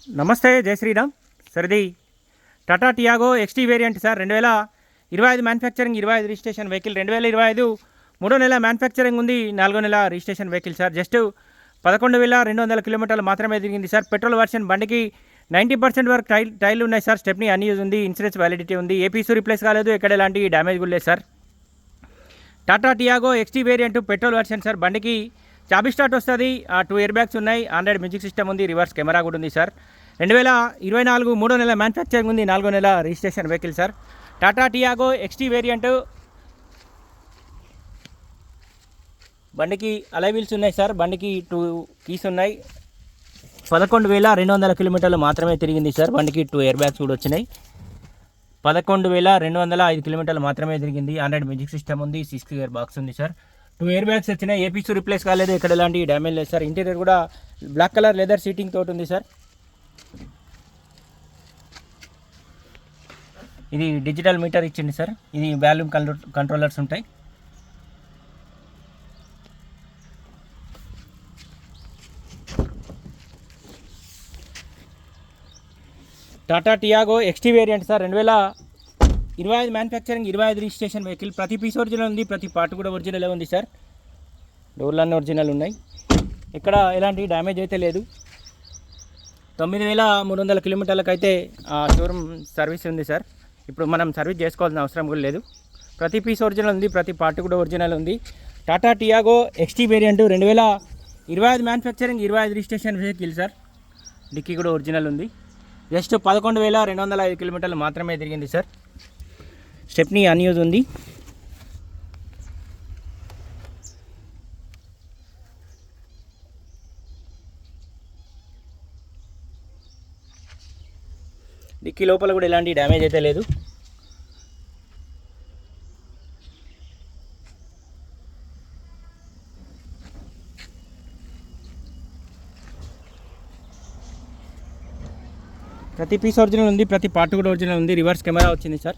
నమస్తే, జై శ్రీరామ్. సార్ ఇది Tata Tiago XT variant sir. 2025 manufacturing, 25 registration vehicle. 2025 3వ నెల మ్యానుఫ్యాక్చరింగ్ ఉంది, 4వ నెల రిజిస్ట్రేషన్ వెహికల్ సార్. జస్ట్ 11,200 కిలోమీటర్లు మాత్రమే తిరిగింది సార్. Petrol version. బండికి 90% వరకు టైర్లు ఉన్నాయి సార్. స్టెప్నీ అన్యూజ్ ఉంది, ఇన్సూరెన్స్ వ్యాలిడిటీ ఉంది, ఏపీసూ రిప్లేస్ కాలేదు, ఎక్కడ ఎలాంటి డ్యామేజ్ కూడా లేదు sir. Tata Tiago XT variant petrol version sir. బండికి చాబీ స్టార్ట్ వస్తుంది, 2 ఎయిర్ బ్యాగ్స్ ఉన్నాయి, ఆండ్రాయిడ్ మ్యూజిక్ సిస్టమ్ ఉంది, రివర్స్ కెమెరా కూడా ఉంది సార్. 2024 3వ నెల మ్యానుఫ్యాక్చరింగ్ ఉంది, 4వ నెల registration vehicle sir. Tata Tiago XT variant. బండికి అలై వీల్స్ ఉన్నాయి సార్. బండికి 2 కీస్ ఉన్నాయి. 11,200 కిలోమీటర్లు మాత్రమే తిరిగింది సార్. బండికి 2 ఎయిర్ బ్యాగ్స్ కూడా వచ్చినాయి. 11,205 కిలోమీటర్లు మాత్రమే తిరిగింది. ఆండ్రాయిడ్ మ్యూజిక్ సిస్టమ్ ఉంది, 6 గేర్ బాక్స్ ఉంది సార్. 2 ఎయిర్ బ్యాగ్స్ వచ్చినాయి. ఏపీసూ రిప్లేస్ కాలేదు, ఇక్కడ ఎలాంటి డ్యామేజ్ లేదు సార్. ఇంటీరియర్ కూడా బ్లాక్ కలర్ లెదర్ సీటింగ్ తోటి ఉంది సార్. ఇది డిజిటల్ మీటర్ ఇచ్చింది సార్. ఇది వాల్యూమ్ కంట్రోలర్స్ ఉంటాయి. Tata Tiago XT variant sir. 2025 manufacturing, 25 registration vehicle. ప్రతి పీస్ ఒరిజినల్ ఉంది, ప్రతి పార్ట్ కూడా ఒరిజినల్ ఉంది సార్. డోర్లన్నీ ఒరిజినల్ ఉన్నాయి, ఇక్కడ ఎలాంటి డ్యామేజ్ అయితే లేదు. 9,300 కిలోమీటర్లకు అయితే షోరూమ్ సర్వీస్ ఉంది సార్. ఇప్పుడు మనం సర్వీస్ చేసుకోవాల్సిన అవసరం కూడా లేదు. ప్రతి పీస్ ఒరిజినల్ ఉంది, ప్రతి పార్ట్ కూడా ఒరిజినల్ ఉంది. Tata Tiago XT variant 2025 manufacturing, 25 registration vehicle sir. Dickey కూడా ఒరిజినల్ ఉంది. జస్ట్ 11,205 కిలోమీటర్లు మాత్రమే తిరిగింది సార్. స్టెప్నీ అన్యూజ్ ఉంది. డిక్కీ లోపల కూడా ఎలాంటి డ్యామేజ్ అయితే లేదు. ప్రతి పీస్ ఒరిజినల్ ఉంది, ప్రతి పార్ట్ కూడా ఒరిజినల్ ఉంది. రివర్స్ కెమెరా వచ్చింది సార్.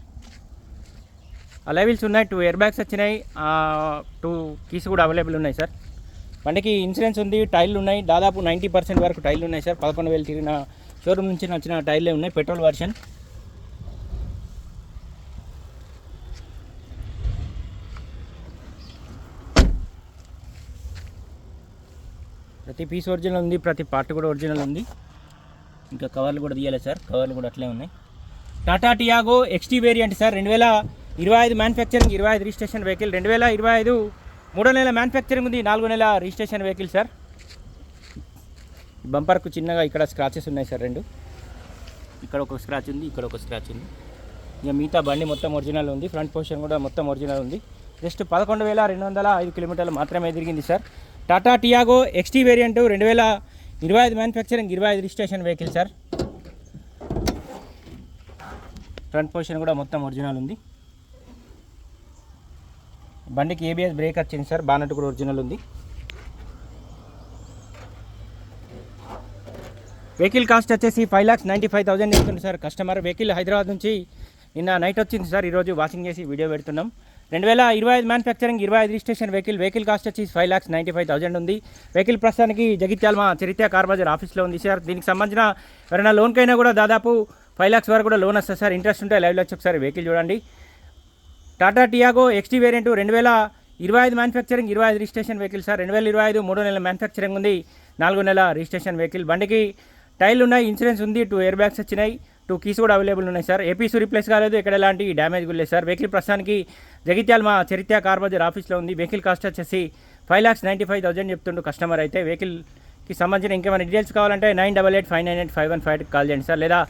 అలై వీల్స్ ఉన్నాయి, 2 ఎయిర్ బ్యాగ్స్ వచ్చినాయి, 2 కీస్ కూడా అవైలబుల్ ఉన్నాయి సార్. బండికి ఇన్సూరెన్స్ ఉంది, టైర్లు ఉన్నాయి, దాదాపు 90% వరకు టైర్లు ఉన్నాయి సార్. 11,000 తిరిగిన షోరూమ్ నుంచి వచ్చిన టైర్లే ఉన్నాయి. Petrol version. ప్రతి పీస్ ఒరిజినల్ ఉంది, ప్రతి పార్ట్ కూడా ఒరిజినల్ ఉంది. ఇంకా కవర్లు కూడా తీయాలి సార్, కవర్లు కూడా అట్లే ఉన్నాయి. Tata Tiago XT variant sir. 2025 manufacturing, 25 registration vehicle. 2025 3వ నెల మ్యానుఫ్యాక్చరింగ్ ఉంది, 4వ నెల రిజిస్ట్రేషన్ వెహికల్ సార్. బంపర్కు చిన్నగా ఇక్కడ స్క్రాచెస్ ఉన్నాయి సార్, 2. ఇక్కడ ఒక స్క్రాచ్ ఉంది, ఇక్కడ ఒక స్క్రాచ్ ఉంది. ఇక మిగతా బండి మొత్తం ఒరిజినల్ ఉంది. ఫ్రంట్ పొజిషన్ కూడా మొత్తం ఒరిజినల్ ఉంది. జస్ట్ 11,205 కిలోమీటర్లు మాత్రమే తిరిగింది sir. Tata Tiago XT variant 2025 manufacturing, 25 registration vehicle sir. Front position కూడా మొత్తం ఒరిజినల్ ఉంది. బండికి ఏబిఎస్ బ్రేక్ వచ్చింది సార్. బానెట్ కూడా ఒరిజినల్ ఉంది. వెహికల్ కాస్ట్ వచ్చేసి 5,95,000 చెప్తుంది సార్ కస్టమర్. వెహికల్ హైదరాబాద్ నుంచి నిన్న నైట్ వచ్చింది సార్. ఈరోజు వాషింగ్ చేసి వీడియో పెడుతున్నాం. 2025 manufacturing, 25 registration vehicle. Vehicle cost వచ్చి 5,95,000 ఉంది. వెహికల్ ప్రస్తుతానికి జగిత్యాల మా చరిత్ర కార్ బజార్ ఆఫీస్లో ఉంది సార్. దీనికి సంబంధించిన ఎవరైనా లోన్కైనా కూడా దాదాపు 5 lakhs వరకు కూడా లోన్ వస్తుంది సార్. ఇంట్రెస్ట్ ఉంటే లైవ్లో వచ్చి ఒకసారి వెహికల్ చూడండి. Tata Tiago XT variant 2025 manufacturing, 25 registration vehicle sir. 2025 3వ నెల మ్యానుఫ్యాక్చరింగ్ ఉంది, 4వ నెల రిజిస్ట్రేషన్ వెహికల్. బండికి టైర్లు ఉన్నాయి, ఇన్సూరెన్స్ ఉంది, 2 ఎయిర్ బ్యాగ్స్ వచ్చినాయి, 2 కీస్ కూడా అవైలబుల్ ఉన్నాయి సార్. ఏపీసూ రిప్లేస్ కాలేదు, ఎక్కడ ఎలాంటి డ్యామేజ్ కూడా లేదు సార్. వెహికల్ ప్రస్తుతానికి జగిత్యాల మా చరిత్ర కార్ బజార్ ఆఫీస్లో ఉంది. వెహికల్ కాస్ట్ వచ్చేసి 5,95,000 చెప్తుండు కస్టమర్. అయితే వెహికల్కి సంబంధించిన ఇంకేమైనా డీటెయిల్స్ కావాలంటే 988599851 కాల్ చేయండి సార్. లేదా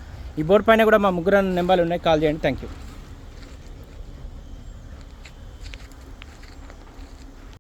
ఈ బోర్డు పైన కూడా మా 3 నెంబర్లు ఉన్నాయి, కాల్ చేయండి. Thank you.